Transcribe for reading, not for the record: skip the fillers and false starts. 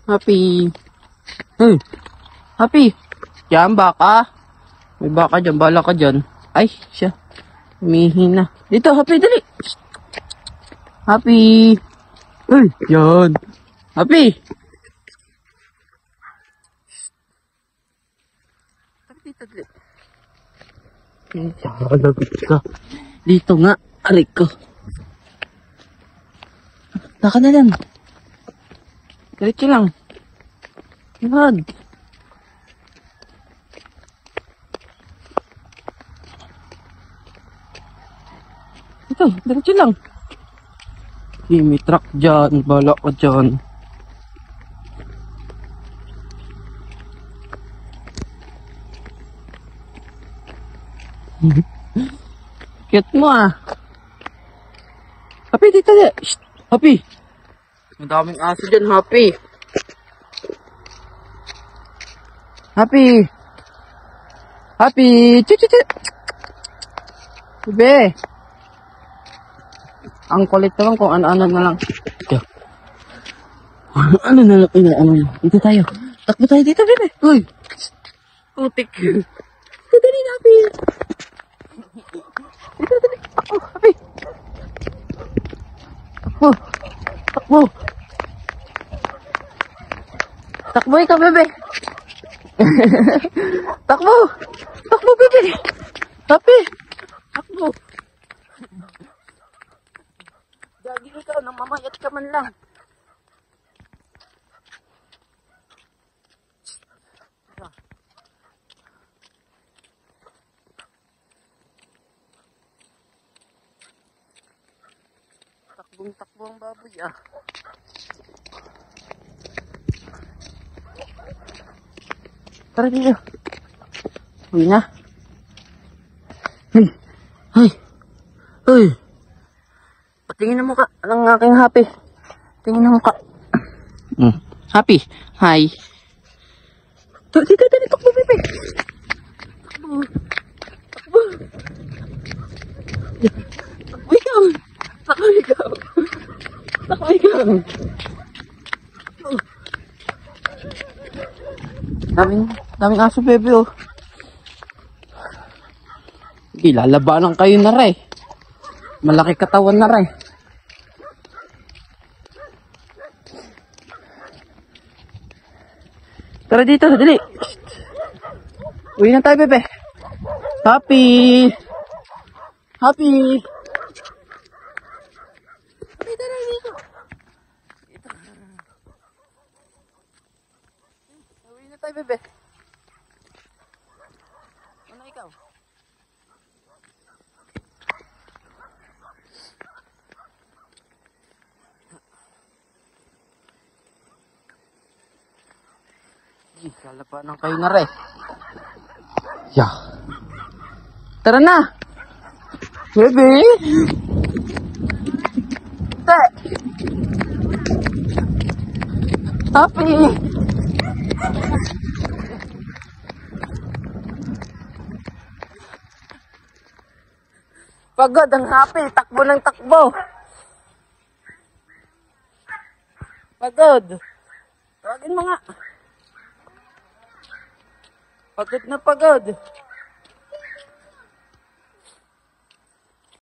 Happy. Happy. Yan, baka. May baka dyan. Bala ka dyan. Ay, siya. Humihina. Dito, Happy, dali. Happy. Yan. Happy. Dito, dali. Labit ka. Dito nga. Aray ko. Naka na lang. Diretso lang. Yan. Ito, diretso lang. May truck dyan. Bala ka dyan. Cute mo ah. Happy, dito na. Happy. Madaming aso dyan, Happy. Happy. Happy. Chuchuchu. Bebe. Ang kulit naman kung ano-ano na lang. Ano na lang, ano. Dito tayo. Takbo tayo dito, bebe. Uy. Putik. Dito dali, Happy. Dito dali. Takbo, Happy. Takbo. Takbo. Takbo ikaw, bebe. Takbo. Takbo, bebe. Happy. Takbo. Gagi ikaw, nang mamayat ka man lang. Takbong-takbo ang baboy ah. Tara dito. Uy na. Uy. Patingin na mukha ng aking Happy. Tingin na mukha. Happy. Hi. Dito, takbo, bebe. Takbo. Takbo. Takbo ikaw. Takbo ikaw. Takbo ikaw. Daming aso, bebe, oh. Sige, lalabanan kayo na rin. Malaki katawan na rin. Tara dito, dali. Uwi na tayo, bebe. Happy. Happy. Happy, tara dito. Uwi na tayo, bebe. Ano ikaw? Lalabanan kayo na rin. Yeah. Tara na. Baby. Te. Happy. Pagod ang Happy. Takbo ng takbo. Pagod. Tawagin mo nga. Pagod na pagod.